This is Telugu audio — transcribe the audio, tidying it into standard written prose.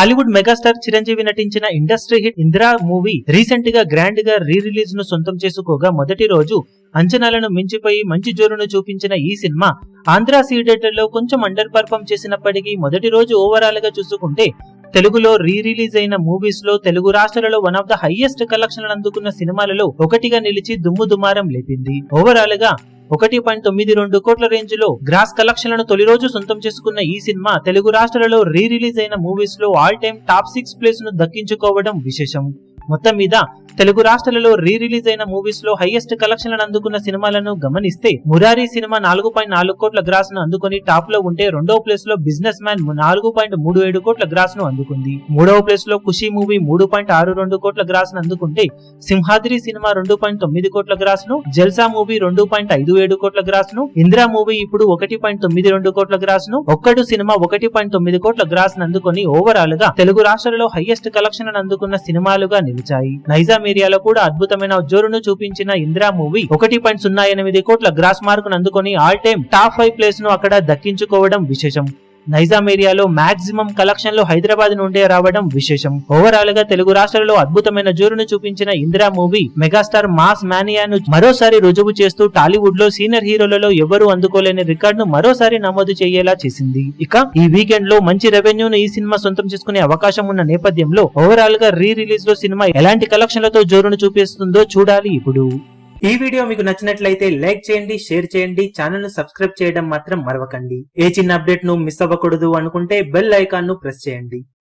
టాలీవుడ్ మెగాస్టార్ చిరంజీవి నటించిన industry hit Indira movie recent గా గ్రాండ్ గా రీ రిలీజ్ ను సొంతం చేసుకోగా మొదటి రోజు అంచనాలను మించిపోయి మంచి జోరును చూపించిన ఈ సినిమా ఆంధ్ర థియేటర్ లో కొంచెం అండర్ పర్ఫార్మ్ చేసినప్పటికీ మొదటి రోజు ఓవరాల్ గా చూసుకుంటే తెలుగులో రీ రిలీజ్ అయిన మూవీస్ లో తెలుగు రాష్ట్రాలలో one of the highest collection అందుకున్న సినిమాలలో ఒకటిగా నిలిచి దుమ్ము దుమారం లేపింది. ఓవరాల్ గా 1.92 కోట్ల రేంజ్ లో గ్రాస్ కలెక్షన్లను తొలి రోజు సొంతం చేసుకున్న ఈ సినిమా తెలుగు రాష్ట్రాలలో రీ రిలీజ్ అయిన మూవీస్ లో ఆల్ టైమ్ టాప్ 6 ప్లేస్ ను దక్కించుకోవడం విశేషం. మొత్తం మీద తెలుగు రాష్ట్రాలలో రీ రిలీజ్ అయిన మూవీస్ లో హైయెస్ట్ కలెక్షన్లను అందుకున్న సినిమాలను గమనిస్తే మురారి సినిమా 4.4 కోట్ల గ్రాస్ ను అందుకుని టాప్ లో ఉంటే రెండవ ప్లేస్ లో బిజినెస్ మ్యాన్ 4.37 కోట్ల గ్రాస్ ను అందుకుంది. మూడవ ప్లేస్ లో ఖుషి మూవీ 3.62 కోట్ల గ్రాస్ ను అందుకుంటే సింహాద్రి సినిమా 2.9 కోట్ల గ్రాస్ ను, జల్సా మూవీ 2.57 కోట్ల గ్రాస్ ను, ఇందిరా మూవీ ఇప్పుడు 1.92 కోట్ల గ్రాస్ ను, ఒక్కడు సినిమా 1.9 కోట్ల గ్రాస్ ను అందుకొని ఓవరాల్ గా తెలుగు రాష్ట్రాలలో హైయెస్ట్ కలెక్షన్ అందుకున్న సినిమాలుగా నిలిచాయి. నైజాం ఏరియాలో కూడా అద్భుతమైన జోరును చూపించిన ఇందిరా మూవీ 1.08 కోట్ల గ్రాస్ మార్క్ ను అందుకొని ఆల్ టైమ్ టాప్ 5 ప్లేస్ ను అక్కడ దక్కించుకోవడం విశేషం. నైజాం ఏరియాలో మాక్సిమం కలెక్షన్లు హైదరాబాద్ నుండే రావడం విశేషం. ఓవరాల్ గా తెలుగు రాష్ట్రాలలో అద్భుతమైన జోరును చూపించిన ఇందిరా మూవీ మెగాస్టార్ మాస్ మానియాను మరోసారి రుజువు చేస్తూ టాలీవుడ్ లో సీనియర్ హీరోలలో ఎవరూ అందుకోలేని రికార్డును మరోసారి నమోదు చేయేలా చేసింది. ఇక ఈ వీకెండ్ లో మంచి రెవెన్యూను ఈ సినిమా సొంతం చేసుకునే అవకాశం ఉన్న నేపథ్యంలో ఓవరాల్ గా రీ రిలీజ్ లో సినిమా ఎలాంటి కలెక్షన్లతో జోరును చూపిస్తుందో చూడాలి. ఇప్పుడు ఈ వీడియో మీకు నచ్చినట్లయితే లైక్ చేయండి, షేర్ చేయండి, ఛానల్ ను సబ్స్క్రైబ్ చేయడం మాత్రం మరవకండి. ఏ చిన్న అప్డేట్ ను మిస్ అవ్వకూడదు అనుకుంటే బెల్ ఐకాన్ ను ప్రెస్ చేయండి.